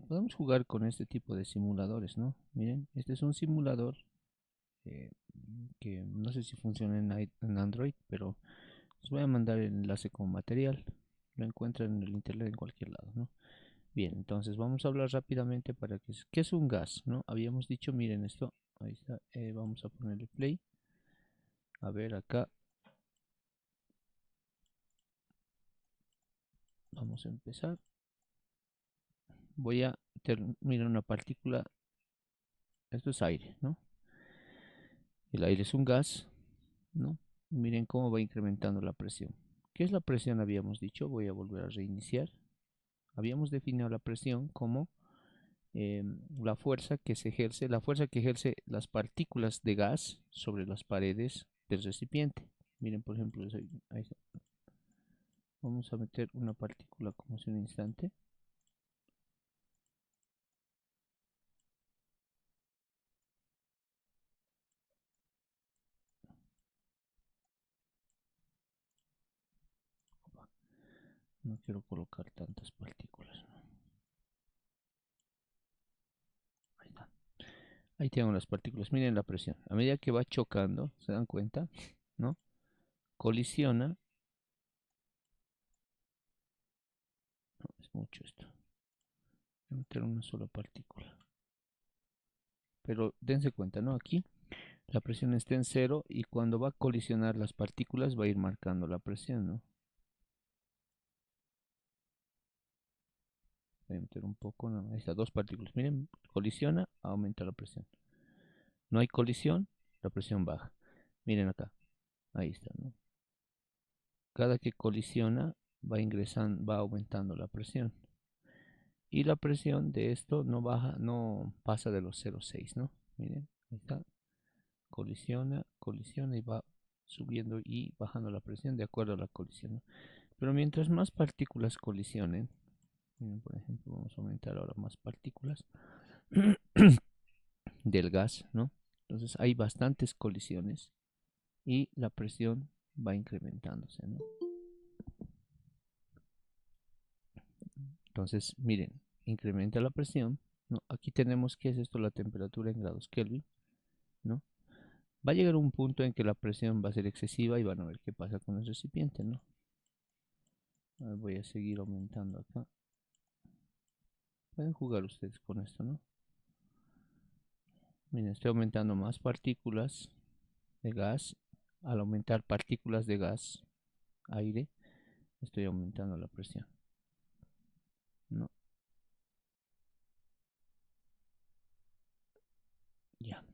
podemos jugar con este tipo de simuladores, ¿no? Miren, este es un simulador eh, que no sé si funciona en Android, pero les voy a mandar el enlace con material. Lo encuentran en el internet en cualquier lado, ¿no? Bien, entonces vamos a hablar rápidamente para que ¿qué es un gas? ¿No? Habíamos dicho, miren esto, ahí está, vamos a ponerle play. A ver acá, vamos a empezar. Voy a mirar una partícula, esto es aire, ¿no? El aire es un gas, ¿no? Miren cómo va incrementando la presión. ¿Qué es la presión? Habíamos dicho, voy a volver a reiniciar. Habíamos definido la presión como la fuerza que ejerce las partículas de gas sobre las paredes del recipiente. Miren, por ejemplo, ahí vamos a meter una partícula como hace un instante. No quiero colocar tantas partículas, ¿no? Ahí está. Ahí tengo las partículas. Miren la presión. A medida que va chocando, ¿se dan cuenta? ¿No? Colisiona. No, es mucho esto. Voy a meter una sola partícula. Pero dense cuenta, ¿no? Aquí la presión está en cero y cuando va a colisionar las partículas va a ir marcando la presión, ¿no? Voy a meter un poco, no, ahí está, dos partículas. Miren, colisiona, aumenta la presión. No hay colisión, la presión baja. Miren acá, ahí está, ¿no? Cada que colisiona va ingresando, va aumentando la presión. Y la presión de esto no baja, no pasa de los 0,6, ¿no? Miren, ahí está, colisiona y va subiendo y bajando la presión de acuerdo a la colisión, ¿no? Pero mientras más partículas colisionen, miren, por ejemplo, vamos a aumentar ahora más partículas del gas, ¿no? Entonces hay bastantes colisiones y la presión va incrementándose, ¿no? Entonces, miren, incrementa la presión, ¿no? Aquí tenemos que es esto la temperatura en grados Kelvin, ¿no? Va a llegar un punto en que la presión va a ser excesiva y van a ver qué pasa con el recipiente, ¿no? Voy a seguir aumentando acá. Pueden jugar ustedes con esto, ¿no? Miren, estoy aumentando más partículas de gas. Al aumentar partículas de gas, aire, estoy aumentando la presión, ¿no? Ya.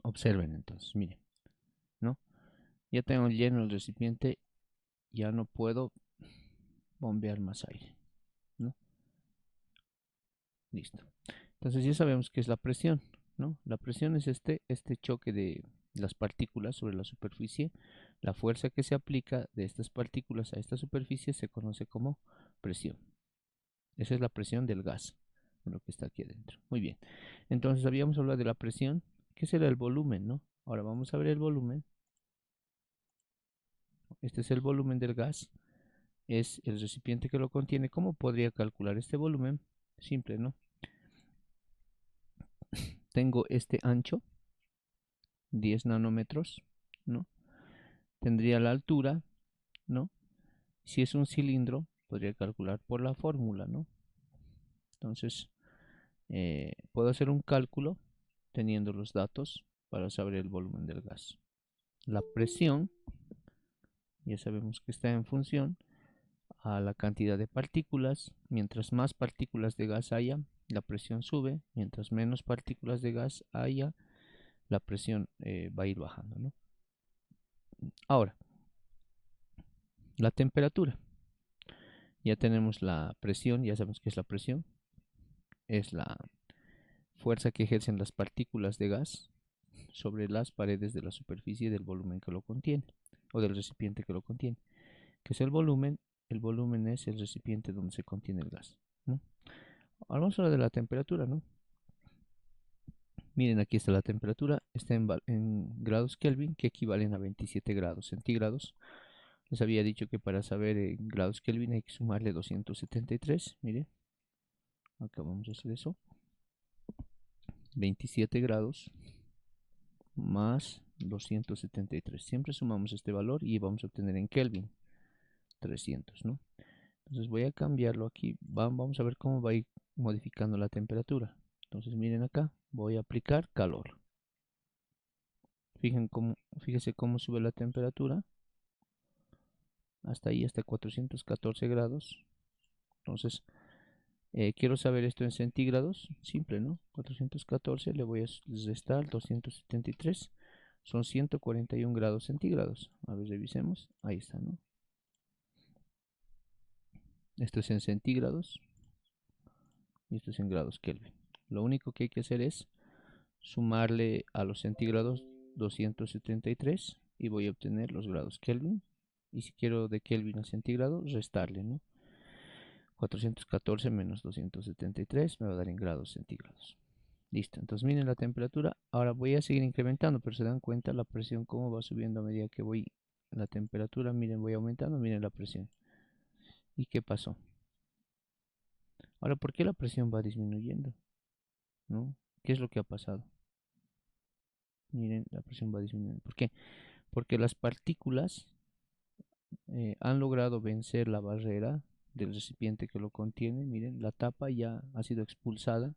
Observen entonces, miren, ¿no? Ya tengo lleno el recipiente, ya no puedo bombear más aire, ¿no? Listo. Entonces ya sabemos qué es la presión, ¿no? La presión es este choque de las partículas sobre la superficie. La fuerza que se aplica de estas partículas a esta superficie se conoce como presión. Esa es la presión del gas, de lo que está aquí adentro. Muy bien. Entonces habíamos hablado de la presión, que será el volumen, ¿no? Ahora vamos a ver el volumen. Este es el volumen del gas, es el recipiente que lo contiene. ¿Cómo podría calcular este volumen? Simple, ¿no? Tengo este ancho, 10 nanómetros, ¿no? Tendría la altura, ¿no? Si es un cilindro, podría calcular por la fórmula, ¿no? Entonces, puedo hacer un cálculo teniendo los datos para saber el volumen del gas. La presión, ya sabemos que está en función a la cantidad de partículas. Mientras más partículas de gas haya, la presión sube. Mientras menos partículas de gas haya, la presión va a ir bajando, ¿no? Ahora, la temperatura. Ya tenemos la presión, ya sabemos qué es la presión. Es la fuerza que ejercen las partículas de gas sobre las paredes de la superficie del volumen que lo contiene, o del recipiente que lo contiene. ¿Qué es el volumen? El volumen es el recipiente donde se contiene el gas, ¿no? Ahora vamos a hablar de la temperatura, ¿no? Miren, aquí está la temperatura, está en grados Kelvin, que equivalen a 27 grados centígrados. Les había dicho que para saber en grados Kelvin hay que sumarle 273, miren, acá vamos a hacer eso, 27 grados más 273. Siempre sumamos este valor y vamos a obtener en Kelvin 300, ¿no? Entonces voy a cambiarlo aquí. Vamos a ver cómo va a ir modificando la temperatura. Entonces miren acá, voy a aplicar calor. Fíjense cómo sube la temperatura. Hasta ahí, hasta 414 grados. Entonces, quiero saber esto en centígrados. Simple, ¿no? 414 le voy a restar 273. Son 141 grados centígrados. A ver, revisemos. Ahí está, ¿no? Esto es en centígrados. Y esto es en grados Kelvin. Lo único que hay que hacer es sumarle a los centígrados 273 y voy a obtener los grados Kelvin. Y si quiero de Kelvin a centígrados, restarle, ¿no? 414 menos 273 me va a dar en grados centígrados. Listo, entonces miren la temperatura. Ahora voy a seguir incrementando, pero se dan cuenta la presión cómo va subiendo a medida que voy la temperatura. Miren, voy aumentando, miren la presión. ¿Y qué pasó? Ahora, ¿por qué la presión va disminuyendo? ¿No? ¿Qué es lo que ha pasado? Miren, la presión va disminuyendo. ¿Por qué? Porque las partículas han logrado vencer la barrera del recipiente que lo contiene. Miren, la tapa ya ha sido expulsada,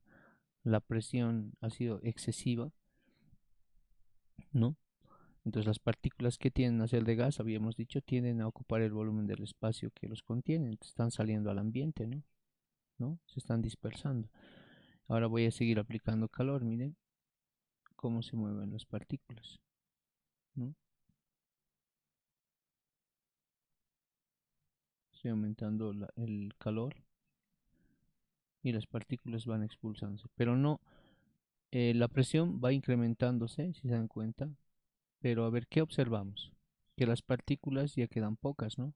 la presión ha sido excesiva, ¿no? Entonces las partículas que tienden a ser de gas, habíamos dicho, tienden a ocupar el volumen del espacio que los contiene, están saliendo al ambiente, ¿no? ¿No? Se están dispersando. Ahora voy a seguir aplicando calor, miren cómo se mueven las partículas, ¿no? Estoy aumentando el calor y las partículas van expulsándose, pero no, la presión va incrementándose, si se dan cuenta, pero a ver, ¿qué observamos? Que las partículas ya quedan pocas, ¿no?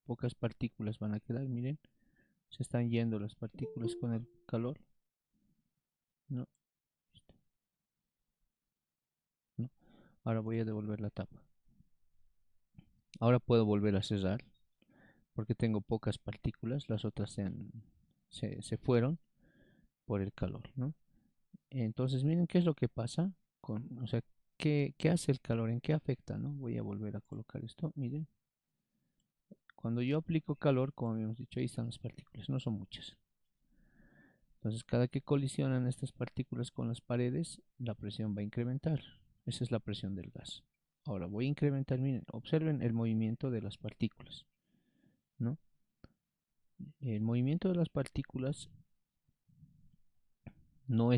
Pocas partículas van a quedar, miren, se están yendo las partículas con el calor, ¿no? ¿No? Ahora voy a devolver la tapa. Ahora puedo volver a cerrar porque tengo pocas partículas, las otras se fueron por el calor, ¿no? Entonces miren qué es lo que pasa o sea, ¿qué hace el calor? ¿En qué afecta? ¿No? Voy a volver a colocar esto, miren. Cuando yo aplico calor, como habíamos dicho, ahí están las partículas, no son muchas. Entonces cada que colisionan estas partículas con las paredes, la presión va a incrementar. Esa es la presión del gas. Ahora voy a incrementar, miren, observen el movimiento de las partículas, ¿no? El movimiento de las partículas no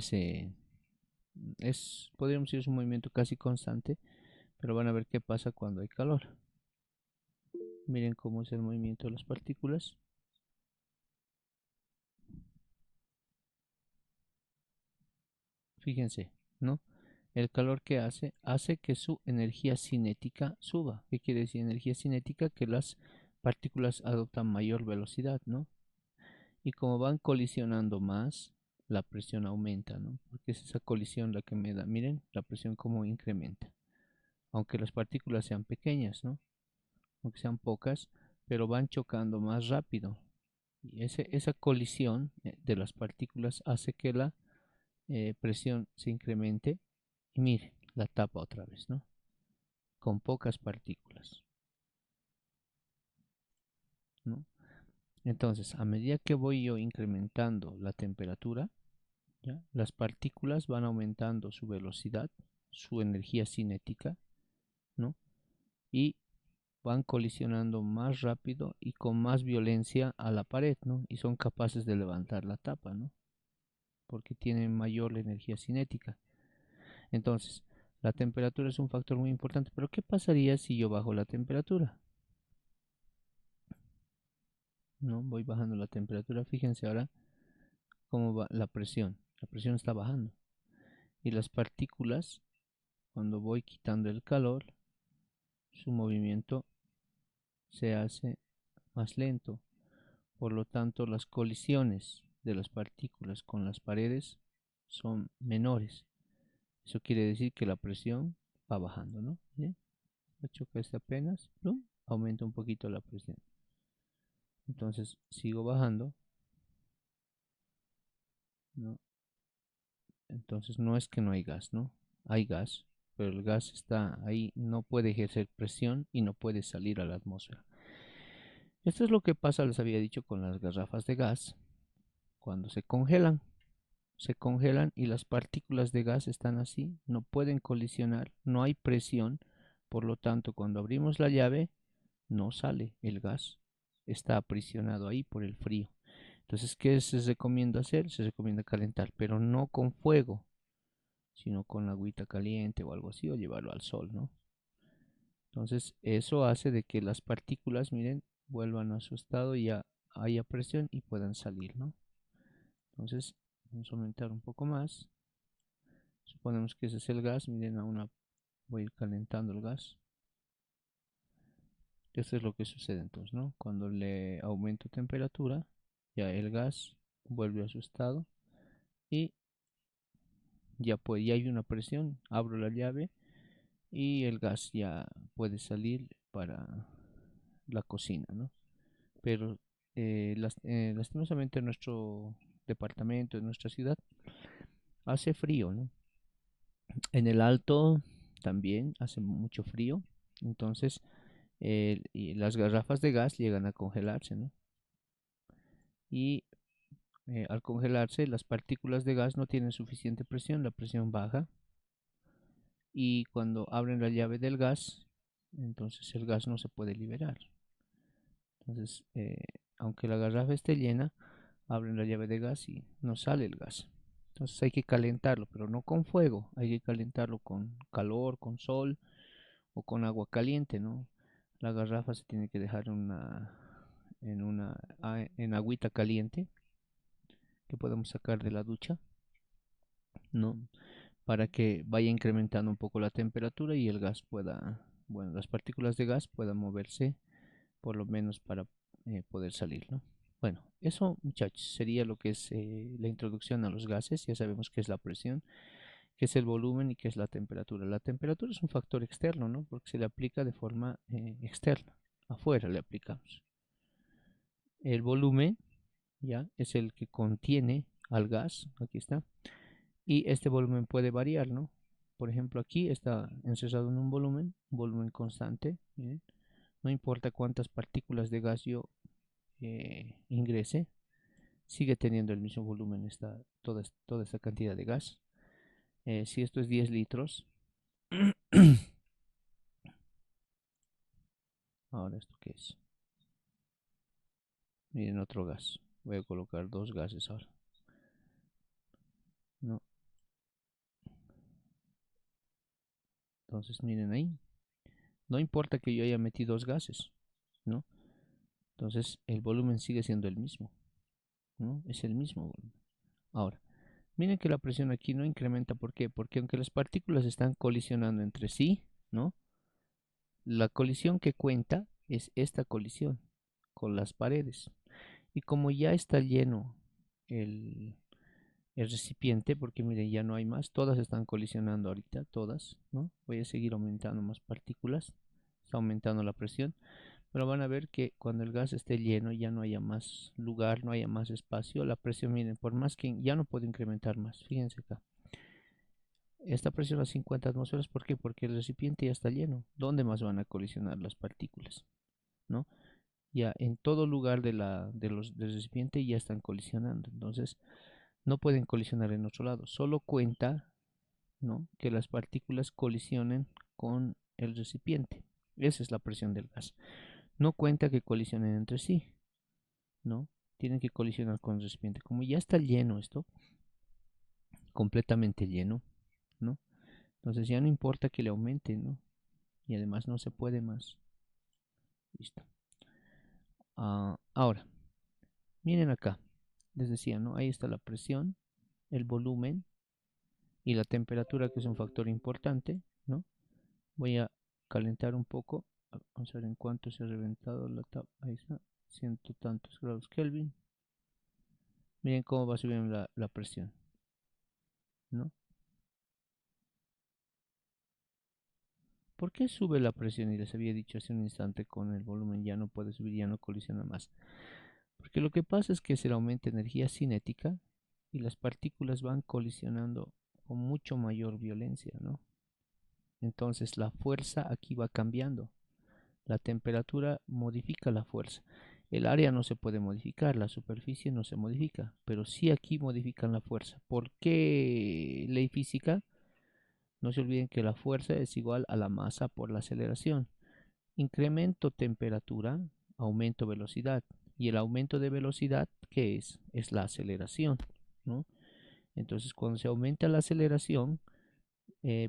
podríamos decir, es un movimiento casi constante, pero van a ver qué pasa cuando hay calor. Miren cómo es el movimiento de las partículas. Fíjense, ¿no? El calor que hace que su energía cinética suba. ¿Qué quiere decir energía cinética? Que las partículas adoptan mayor velocidad, ¿no? Y como van colisionando más, la presión aumenta, ¿no? Porque es esa colisión la que me da, miren, la presión como incrementa. Aunque las partículas sean pequeñas, ¿no? Aunque sean pocas, pero van chocando más rápido. Y esa colisión de las partículas hace que la presión se incremente y mire, la tapa otra vez, ¿no? Con pocas partículas, ¿no? Entonces, a medida que voy yo incrementando la temperatura, ¿ya? Las partículas van aumentando su velocidad, su energía cinética, ¿no? Y van colisionando más rápido y con más violencia a la pared, ¿no? Y son capaces de levantar la tapa, ¿no? Porque tienen mayor energía cinética. Entonces, la temperatura es un factor muy importante, pero ¿qué pasaría si yo bajo la temperatura? No, voy bajando la temperatura, fíjense ahora cómo va la presión. La presión está bajando. Y las partículas, cuando voy quitando el calor, su movimiento se hace más lento. Por lo tanto, las colisiones de las partículas con las paredes son menores. Eso quiere decir que la presión va bajando, ¿no? ¿Bien? Choca este apenas, ¡plum! Aumenta un poquito la presión. Entonces sigo bajando ¿no? Entonces no es que no hay gas, ¿no? Hay gas, pero el gas está ahí, no puede ejercer presión y no puede salir a la atmósfera. Esto es lo que pasa, les había dicho, con las garrafas de gas cuando se congelan. Se congelan y las partículas de gas están así, no pueden colisionar, no hay presión, por lo tanto cuando abrimos la llave no sale el gas, está aprisionado ahí por el frío. Entonces, ¿qué se recomienda hacer? Se recomienda calentar, pero no con fuego, sino con agüita caliente o algo así, o llevarlo al sol, ¿no? Entonces, eso hace de que las partículas, miren, vuelvan a su estado y ya haya presión y puedan salir, ¿no? Entonces, vamos a aumentar un poco más. Suponemos que ese es el gas, miren, voy a ir calentando el gas. Esto es lo que sucede entonces, ¿no? Cuando le aumento temperatura, ya el gas vuelve a su estado y ya hay una presión, abro la llave y el gas ya puede salir para la cocina, ¿no? Pero lastimosamente en nuestro departamento, en nuestra ciudad, hace frío, ¿no? En el alto también hace mucho frío, entonces y las garrafas de gas llegan a congelarse, ¿no? Y al congelarse, las partículas de gas no tienen suficiente presión, la presión baja, y cuando abren la llave del gas, entonces el gas no se puede liberar. Entonces, aunque la garrafa esté llena, abren la llave de gas y no sale el gas. Entonces hay que calentarlo, pero no con fuego, hay que calentarlo con calor, con sol o con agua caliente, ¿no? La garrafa se tiene que dejar en agüita caliente que podemos sacar de la ducha, ¿no? Para que vaya incrementando un poco la temperatura y el gas pueda, bueno, las partículas de gas puedan moverse por lo menos para poder salir, ¿no? Bueno, eso muchachos sería lo que es la introducción a los gases. Ya sabemos qué es la presión, qué es el volumen y qué es la temperatura. La temperatura es un factor externo, ¿no? Porque se le aplica de forma externa, afuera le aplicamos. El volumen ya es el que contiene al gas, aquí está, y este volumen puede variar, ¿no? Por ejemplo, aquí está encerrado en un volumen constante, ¿miren? No importa cuántas partículas de gas yo ingrese, sigue teniendo el mismo volumen toda esta cantidad de gas. Si esto es 10 litros, ahora esto qué es, miren otro gas, voy a colocar dos gases ahora, ¿no? Entonces miren ahí, no importa que yo haya metido dos gases, ¿no? Entonces el volumen sigue siendo el mismo, ¿no? Es el mismo volumen. Ahora, miren que la presión aquí no incrementa, ¿por qué? Porque aunque las partículas están colisionando entre sí, ¿no? La colisión que cuenta es esta colisión con las paredes. Y como ya está lleno el, el recipiente, porque miren, ya no hay más, todas están colisionando ahorita, todas, ¿no? Voy a seguir aumentando más partículas, está aumentando la presión, pero van a ver que cuando el gas esté lleno ya no haya más lugar, no haya más espacio, la presión, miren, por más que ya no puedo incrementar más, fíjense acá. Esta presión a 50 atmósferas, ¿por qué? Porque el recipiente ya está lleno. ¿Dónde más van a colisionar las partículas? ¿No? Ya en todo lugar del recipiente ya están colisionando. Entonces, no pueden colisionar en otro lado. Solo cuenta, ¿no?, que las partículas colisionen con el recipiente. Esa es la presión del gas. No cuenta que colisionen entre sí, ¿no? Tienen que colisionar con el recipiente. Como ya está lleno esto, completamente lleno, ¿no? Entonces ya no importa que le aumente, ¿no? Y además no se puede más. Listo. Ahora, miren acá. Les decía, ¿no? Ahí está la presión, el volumen y la temperatura, que es un factor importante, ¿no? Voy a calentar un poco. Vamos a ver en cuánto se ha reventado la tapa. Ahí está, ciento tantos grados Kelvin. Miren cómo va subiendo la presión, ¿no? ¿Por qué sube la presión? Y les había dicho hace un instante, con el volumen ya no puede subir, ya no colisiona más. Porque lo que pasa es que se le aumenta energía cinética y las partículas van colisionando con mucho mayor violencia, ¿no? Entonces la fuerza aquí va cambiando. La temperatura modifica la fuerza. El área no se puede modificar, la superficie no se modifica, pero sí aquí modifican la fuerza. ¿Por qué ley física? No se olviden que la fuerza es igual a la masa por la aceleración. Incremento temperatura, aumento velocidad. Y el aumento de velocidad, ¿qué es? Es la aceleración, ¿no? Entonces, cuando se aumenta la aceleración,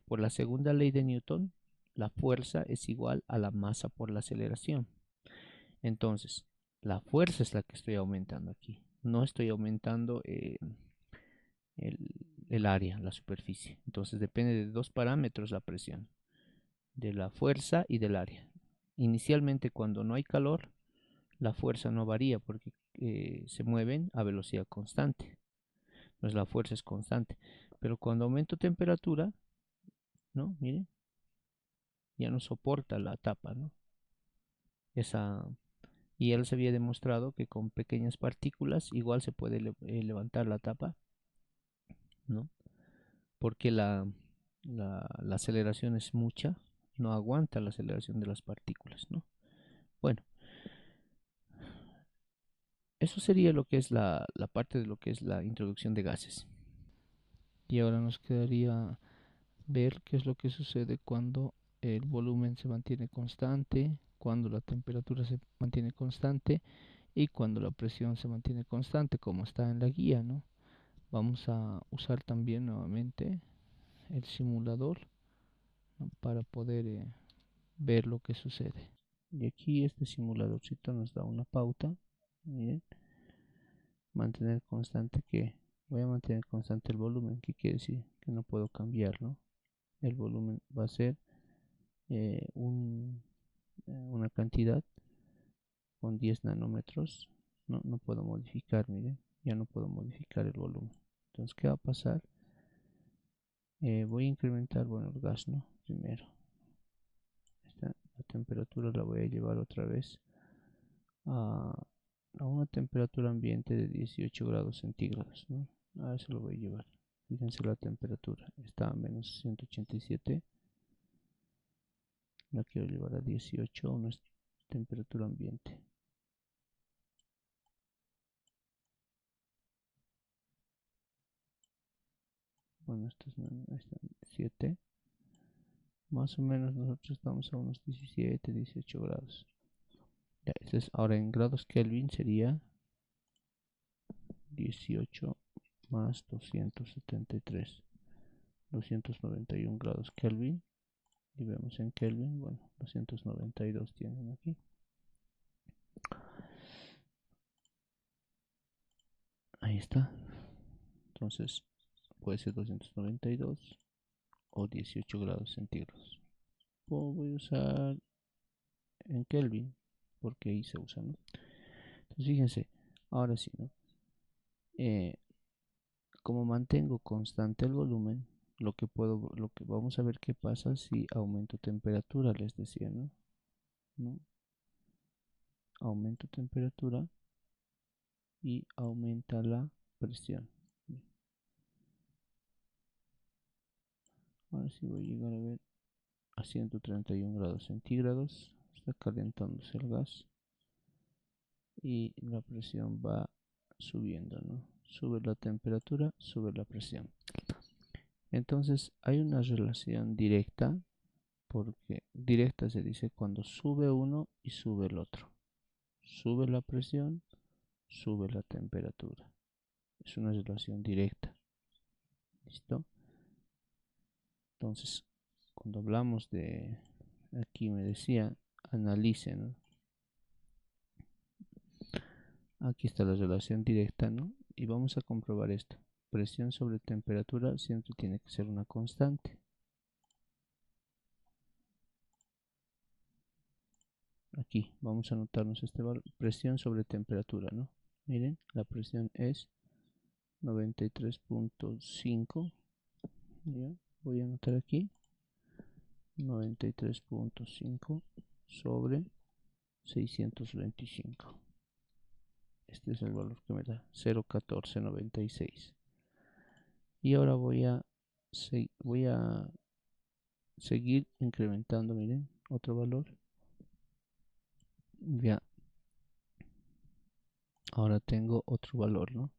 por la segunda ley de Newton, la fuerza es igual a la masa por la aceleración. Entonces, la fuerza es la que estoy aumentando aquí. No estoy aumentando el área, la superficie. Entonces, depende de dos parámetros la presión, de la fuerza y del área. Inicialmente, cuando no hay calor, la fuerza no varía porque se mueven a velocidad constante. Entonces, la fuerza es constante. Pero cuando aumento temperatura, ¿no? Miren, ya no soporta la tapa, ¿no? Y él se había demostrado que con pequeñas partículas igual se puede levantar la tapa, ¿no? Porque la aceleración es mucha, no aguanta la aceleración de las partículas, ¿no? Bueno, eso sería lo que es la parte de lo que es la introducción de gases. Y ahora nos quedaría ver qué es lo que sucede cuando el volumen se mantiene constante, cuando la temperatura se mantiene constante y cuando la presión se mantiene constante, como está en la guía, ¿no? Vamos a usar también nuevamente el simulador, ¿no? Para poder ver lo que sucede. Y aquí este simuladorcito nos da una pauta. Miren, mantener constante que voy a mantener constante el volumen, que quiere decir que no puedo cambiar, ¿no? El volumen va a ser una cantidad con 10 nanómetros. No puedo modificar, miren, ya no puedo modificar el volumen. Entonces, ¿qué va a pasar? Voy a incrementar, bueno, el gas, ¿no? Primero. La temperatura la voy a llevar otra vez a, a una temperatura ambiente de 18 grados centígrados, ¿no? A eso lo voy a llevar. Fíjense la temperatura, está a menos 187. La quiero llevar a 18, a una temperatura ambiente. Bueno, esto es 7. Más o menos nosotros estamos a unos 17, 18 grados. Ya, entonces ahora en grados Kelvin sería 18 más 273. 291 grados Kelvin. Y vemos en Kelvin, bueno, 292 tienen aquí. Ahí está. Entonces puede ser 292 o 18 grados centígrados. O voy a usar en Kelvin porque ahí se usa, ¿no? Entonces fíjense, ahora sí, ¿no? Como mantengo constante el volumen, lo que vamos a ver qué pasa si aumento temperatura, les decía, ¿no? ¿No? Aumento temperatura y aumenta la presión. Ahora sí voy a llegar a ver a 131 grados centígrados. Está calentándose el gas y la presión va subiendo, ¿no? Sube la temperatura, sube la presión. Entonces hay una relación directa, porque directa se dice cuando sube uno y sube el otro. Sube la presión, sube la temperatura. Es una relación directa. ¿Listo? Entonces, cuando hablamos de, aquí me decía, analicen, ¿no? Aquí está la relación directa, ¿no? Y vamos a comprobar esto. Presión sobre temperatura siempre tiene que ser una constante. Aquí vamos a anotarnos este valor. Presión sobre temperatura, ¿no? Miren, la presión es 93.5. ¿Ya? Voy a anotar aquí 93.5 sobre 625. Este es el valor que me da 0,1496. Y ahora voy a seguir incrementando, miren, otro valor. Ya, ahora tengo otro valor, ¿no?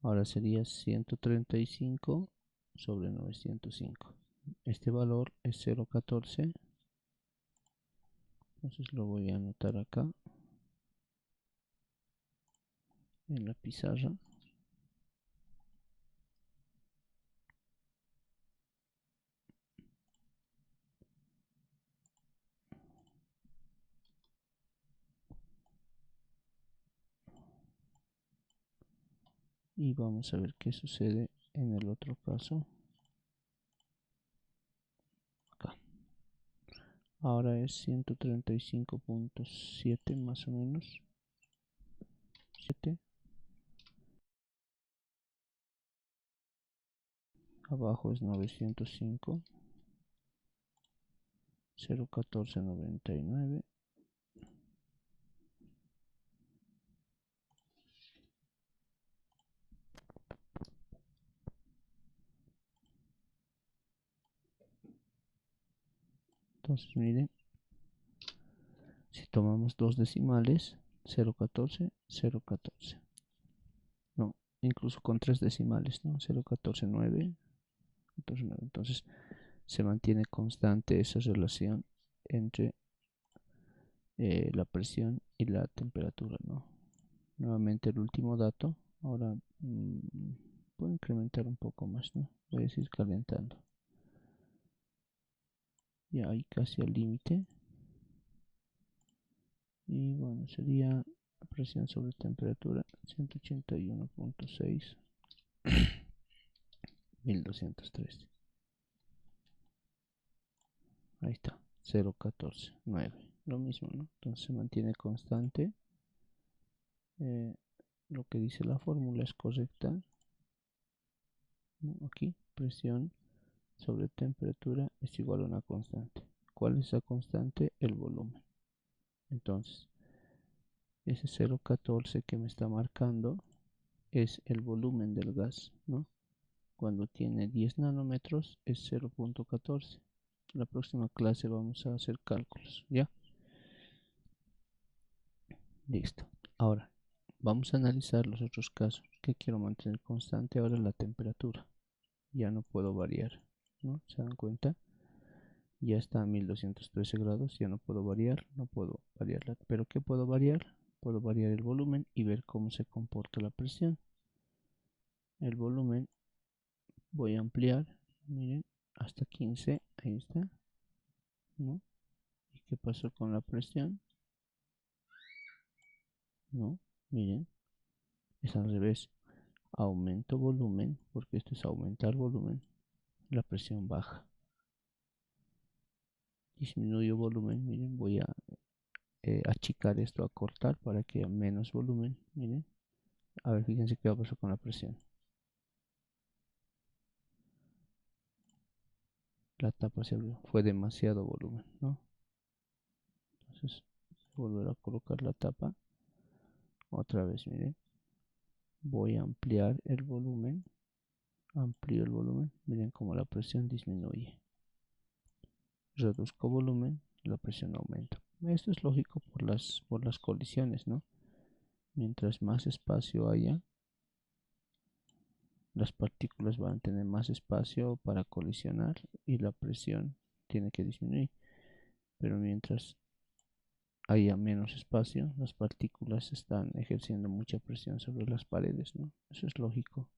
Ahora sería 135 sobre 905. Este valor es 0,14. Entonces lo voy a anotar acá en la pizarra. Y vamos a ver qué sucede en el otro caso. Acá. Ahora es 135.7 más o menos. 7. Abajo es 905. 0,1499. Entonces miren, si tomamos dos decimales, 0,14, 0,14. No, incluso con tres decimales, ¿no? 0,149, 14,9. Entonces se mantiene constante esa relación entre la presión y la temperatura, ¿no? Nuevamente el último dato. Ahora puedo incrementar un poco más, ¿no? Voy a seguir calentando. Ya ahí casi al límite. Y bueno, sería presión sobre temperatura 181.6. 1213. Ahí está, 0,14,9. Lo mismo, ¿no? Entonces se mantiene constante. Lo que dice la fórmula es correcta, ¿no? Aquí, presión sobre temperatura es igual a una constante. ¿Cuál es esa constante? El volumen. Entonces, ese 0,14 que me está marcando es el volumen del gas, ¿no? Cuando tiene 10 nanómetros es 0,14. La próxima clase vamos a hacer cálculos, ¿ya? Listo. Ahora, vamos a analizar los otros casos que quiero mantener constante. Ahora la temperatura. Ya no puedo variar, ¿no? ¿Se dan cuenta? Ya está a 1213 grados, ya no puedo variar, no puedo variarla. ¿Pero qué puedo variar? Puedo variar el volumen y ver cómo se comporta la presión. El volumen voy a ampliar, miren, hasta 15, ahí está, ¿no? ¿Y qué pasó con la presión? No, miren, es al revés. Aumento volumen, porque esto es aumentar volumen, la presión baja. Disminuyo volumen, miren, voy a achicar esto, a cortar para que haya menos volumen, miren. A ver, fíjense qué va a pasar con la presión. La tapa se abrió, fue demasiado volumen, ¿no? Entonces, volver a colocar la tapa. Otra vez, miren. Voy a ampliar el volumen. Amplío el volumen. Miren cómo la presión disminuye. Reduzco volumen, la presión aumenta. Esto es lógico por las colisiones, ¿no? Mientras más espacio haya, las partículas van a tener más espacio para colisionar y la presión tiene que disminuir. Pero mientras haya menos espacio, las partículas están ejerciendo mucha presión sobre las paredes, ¿no? Eso es lógico.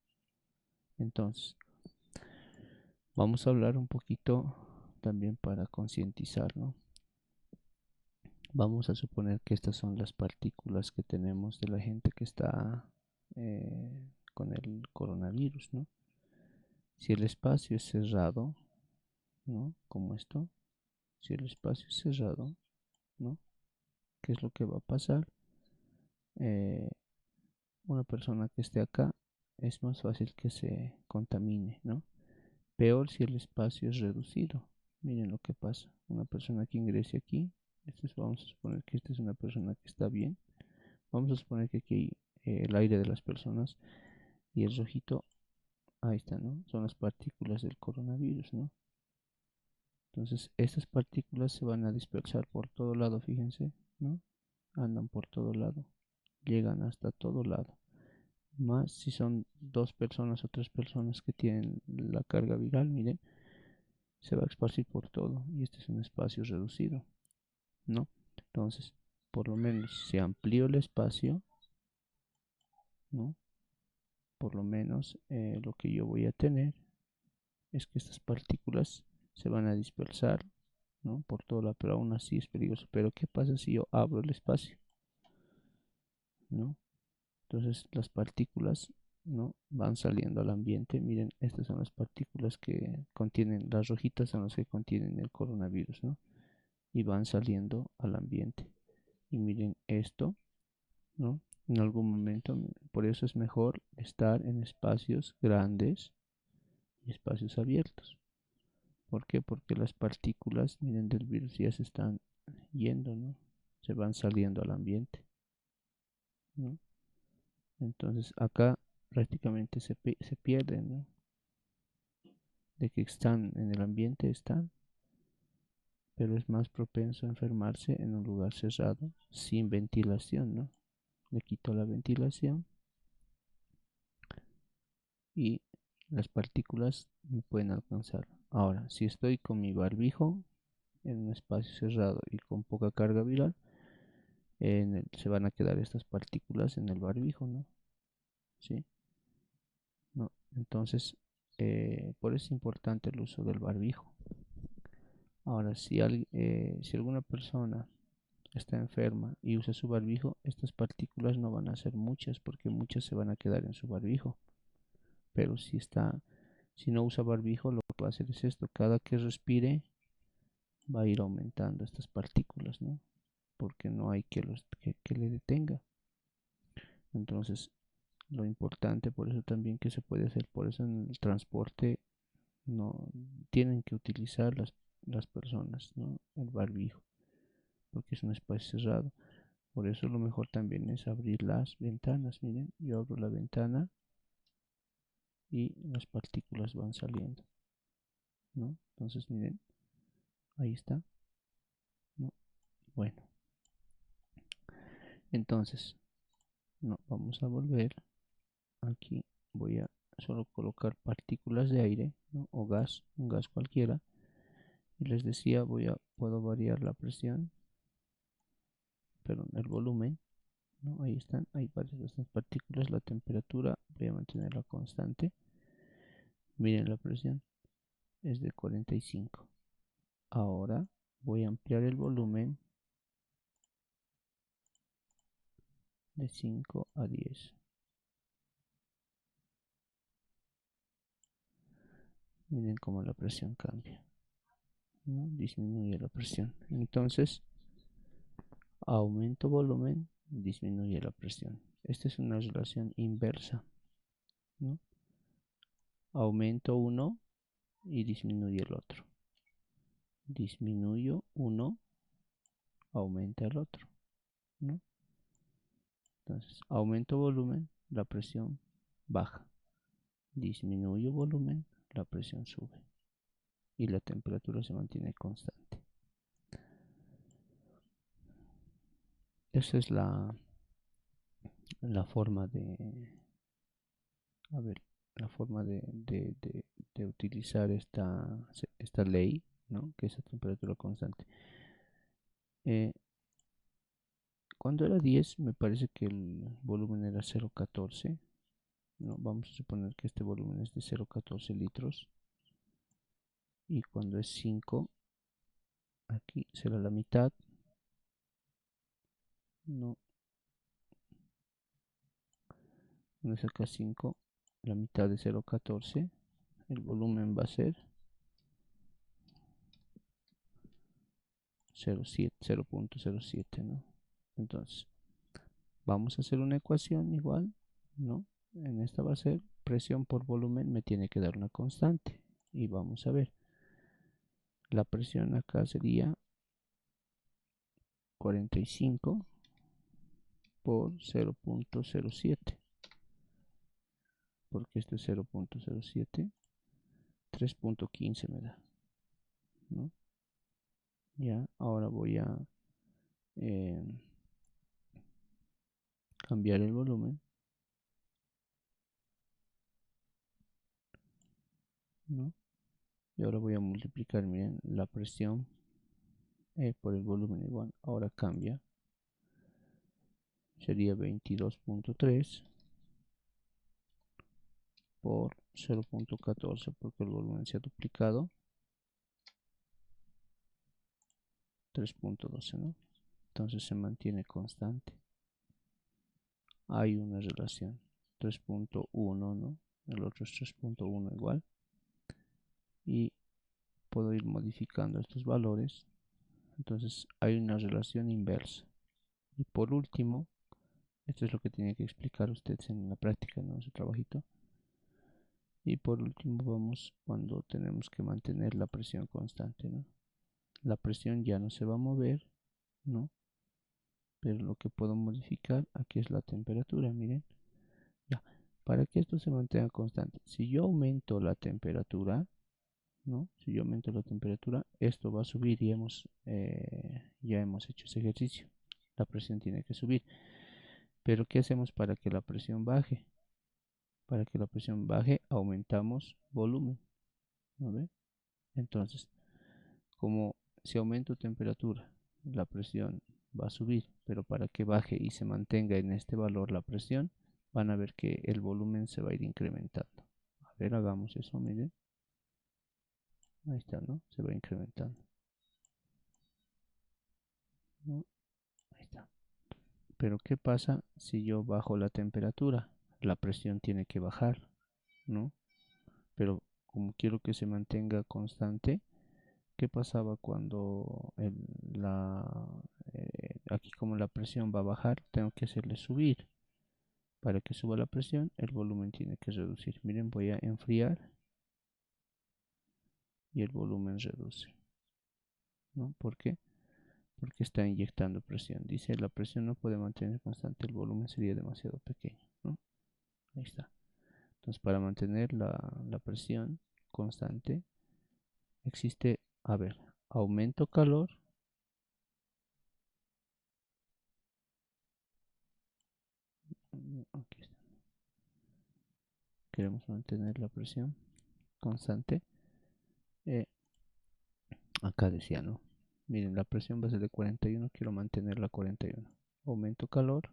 Entonces, vamos a hablar un poquito también para concientizar, ¿no? Vamos a suponer que estas son las partículas que tenemos de la gente que está con el coronavirus, ¿no? Si el espacio es cerrado, ¿no? Como esto, si el espacio es cerrado, ¿no? ¿Qué es lo que va a pasar? Eh, una persona que esté acá es más fácil que se contamine, ¿no? Peor si el espacio es reducido. Miren lo que pasa. Una persona que ingrese aquí, vamos a suponer que esta es una persona que está bien. Vamos a suponer que aquí hay el aire de las personas y es rojito. ahí está, ¿no? Son las partículas del coronavirus, ¿no? Entonces, estas partículas se van a dispersar por todo lado, fíjense, ¿no? Andan por todo lado, llegan hasta todo lado. Más si son 2 personas o 3 personas que tienen la carga viral, miren, se va a esparcir por todo y este es un espacio reducido, ¿no? Entonces, por lo menos si amplío el espacio, ¿no? Por lo menos lo que yo voy a tener es que estas partículas se van a dispersar, ¿no? Por todo lado, pero aún así es peligroso. Pero ¿qué pasa si yo abro el espacio? ¿No? Entonces las partículas, ¿no? Van saliendo al ambiente. Miren, estas son las partículas que contienen, las rojitas son las que contienen el coronavirus, ¿no? Y van saliendo al ambiente. Y miren esto, ¿no? En algún momento, por eso es mejor estar en espacios grandes y espacios abiertos. ¿Por qué? Porque las partículas, miren, del virus ya se están yendo, ¿no? Se van saliendo al ambiente, ¿no? Entonces acá prácticamente se pierden, ¿no? De que están en el ambiente, están, pero es más propenso a enfermarse en un lugar cerrado, sin ventilación, ¿no? Le quito la ventilación y las partículas me pueden alcanzar. Ahora, si estoy con mi barbijo en un espacio cerrado y con poca carga viral, se van a quedar estas partículas en el barbijo, ¿no? ¿Sí? ¿No? Entonces, por eso es importante el uso del barbijo. Ahora, si alguna persona está enferma y usa su barbijo, estas partículas no van a ser muchas porque muchas se van a quedar en su barbijo. Pero si no usa barbijo, lo que va a hacer es esto: cada que respire va a ir aumentando estas partículas, ¿no? Porque no hay que le detenga. Entonces, lo importante, por eso también que se puede hacer, por eso en el transporte no tienen que utilizar las personas, ¿no? El barbijo, porque es un espacio cerrado. Por eso lo mejor también es abrir las ventanas. Miren, yo abro la ventana y las partículas van saliendo, ¿no? Entonces, miren, ahí está, ¿no? Bueno, entonces, no, vamos a volver aquí. Voy a solo colocar partículas de aire, ¿no? O gas, un gas cualquiera. Y les decía, puedo variar la presión, perdón, el volumen, ¿no? Ahí están, hay varias de estas partículas. La temperatura voy a mantenerla constante. Miren, la presión es de 45. Ahora voy a ampliar el volumen de 5 a 10. Miren cómo la presión cambia, ¿no? Disminuye la presión. Entonces, aumento volumen, disminuye la presión. Esta es una relación inversa, ¿no? Aumento uno y disminuye el otro. Disminuyo uno, aumenta el otro, ¿no? Entonces, aumento volumen, la presión baja. Disminuyo volumen, la presión sube. Y la temperatura se mantiene constante. Esa es la forma a ver, la forma de utilizar esta ley, ¿no? Que es a temperatura constante. Cuando era 10, me parece que el volumen era 0,14, ¿no? Vamos a suponer que este volumen es de 0,14 litros. Y cuando es 5, aquí será la mitad, ¿no? Cuando es acá 5, la mitad de 0,14, el volumen va a ser 0,07, ¿no? Entonces, vamos a hacer una ecuación igual, ¿no? En esta va a ser presión por volumen, me tiene que dar una constante. Y vamos a ver, la presión acá sería 45 por 0,07 porque esto es 0.07, 3.15 me da, ¿no? Ya, ahora voy a cambiar el volumen, ¿no? Y ahora voy a multiplicar, miren, la presión por el volumen igual. Ahora cambia. Sería 22.3 por 0.14 porque el volumen se ha duplicado. 3.12, ¿no? Entonces se mantiene constante. Hay una relación. 3.1, ¿no? El otro es 3.1 igual. Y puedo ir modificando estos valores. Entonces hay una relación inversa. Y por último, esto es lo que tiene que explicar ustedes en la práctica, ¿no? En su trabajito. Y por último vamos cuando tenemos que mantener la presión constante, ¿no? La presión ya no se va a mover, ¿no? Pero lo que puedo modificar aquí es la temperatura, miren. Ya, para que esto se mantenga constante, si yo aumento la temperatura, ¿no? Si yo aumento la temperatura, esto va a subir y ya hemos hecho ese ejercicio. La presión tiene que subir. Pero ¿qué hacemos para que la presión baje? Para que la presión baje, aumentamos volumen, ¿no ve? Entonces, como si aumento temperatura, la presión va a subir, pero para que baje y se mantenga en este valor la presión, van a ver que el volumen se va a ir incrementando. A ver, hagamos eso, miren. Ahí está, ¿no? Se va incrementando, ¿no? Ahí está. Pero ¿qué pasa si yo bajo la temperatura? La presión tiene que bajar, ¿no? Pero como quiero que se mantenga constante, ¿qué pasaba cuando aquí como la presión va a bajar? Tengo que hacerle subir. Para que suba la presión, el volumen tiene que reducir. Miren, voy a enfriar y el volumen reduce, ¿no? ¿Por qué? Porque está inyectando presión. Dice, la presión no puede mantener constante, el volumen sería demasiado pequeño, ¿no? Ahí está. Entonces, para mantener la presión constante, existe, a ver, aumento calor. Aquí está. Queremos mantener la presión constante. Acá decía, ¿no? Miren, la presión va a ser de 41, quiero mantenerla a 41. Aumento calor,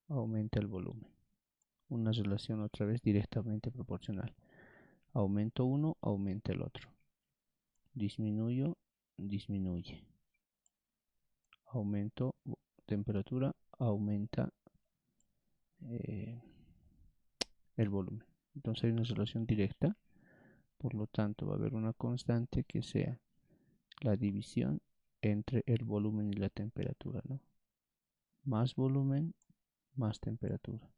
aumenta el volumen. Una relación otra vez directamente proporcional. Aumento uno, aumenta el otro. Disminuyo, disminuye. Aumento temperatura, aumenta el volumen. Entonces hay una relación directa, por lo tanto va a haber una constante que sea la división entre el volumen y la temperatura, ¿no? Más volumen, más temperatura.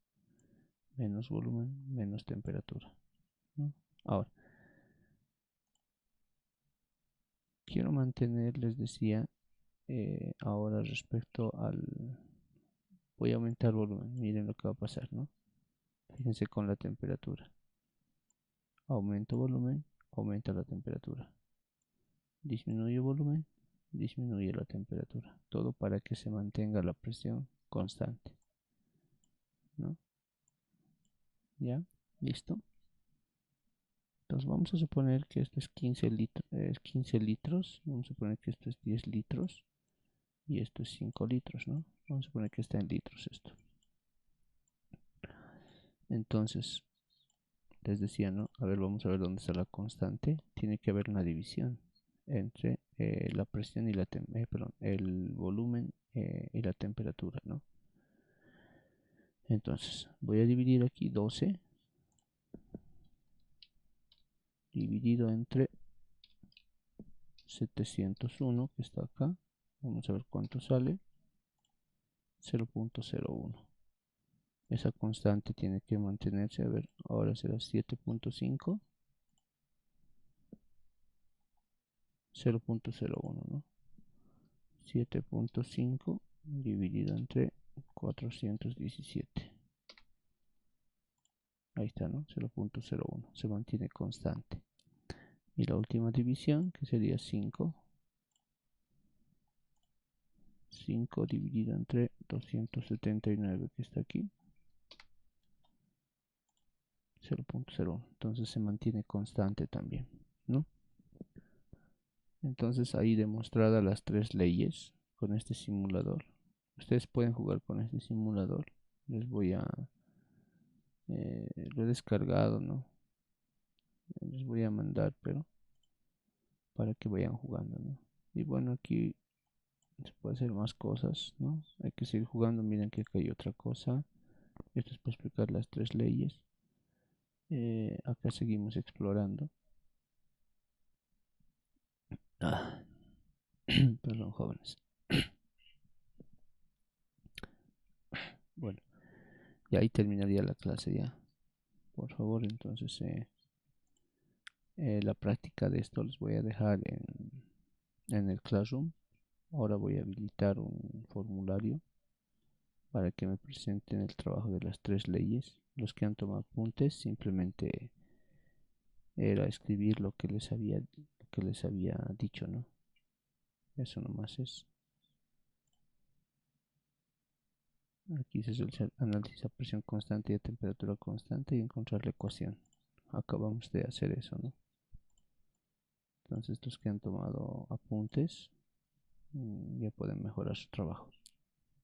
Menos volumen, menos temperatura, ¿no? Ahora, quiero mantener, les decía, ahora respecto al... Voy a aumentar volumen, miren lo que va a pasar, ¿no? Fíjense con la temperatura. Aumento volumen, aumenta la temperatura. Disminuye volumen, disminuye la temperatura. Todo para que se mantenga la presión constante, ¿no? ¿Ya? ¿Listo? Entonces vamos a suponer que esto es 15 litros. Vamos a suponer que esto es 10 litros. Y esto es 5 litros, ¿no? Vamos a suponer que está en litros esto. Entonces, les decía, ¿no? A ver, vamos a ver dónde está la constante. Tiene que haber una división entre la presión y el volumen y la temperatura, ¿no? Entonces, voy a dividir aquí 12 dividido entre 701 que está acá. Vamos a ver cuánto sale. 0.01. Esa constante tiene que mantenerse. A ver, ahora será 7.5. 0.01, ¿no? 7.5 dividido entre 417. Ahí está, ¿no? 0.01, se mantiene constante. Y la última división, que sería 5. 5 dividido entre 279, que está aquí. 0.01, entonces se mantiene constante también, ¿no? Entonces ahí demostradas las tres leyes con este simulador. Ustedes pueden jugar con este simulador. Les voy a... lo he descargado, ¿no? Les voy a mandar, pero para que vayan jugando, ¿no? Y bueno, aquí se puede hacer más cosas, ¿no? Hay que seguir jugando. Miren que acá hay otra cosa. Esto es para explicar las tres leyes. Acá seguimos explorando. Ah, perdón, jóvenes. Bueno, y ahí terminaría la clase ya. Por favor, entonces la práctica de esto les voy a dejar en el Classroom. Ahora voy a habilitar un formulario para que me presenten el trabajo de las tres leyes. Los que han tomado apuntes simplemente era escribir lo que les había dicho, ¿no? Eso nomás es. Aquí se analiza presión constante y a temperatura constante y encontrar la ecuación. Acabamos de hacer eso, ¿no? Entonces los que han tomado apuntes ya pueden mejorar su trabajo.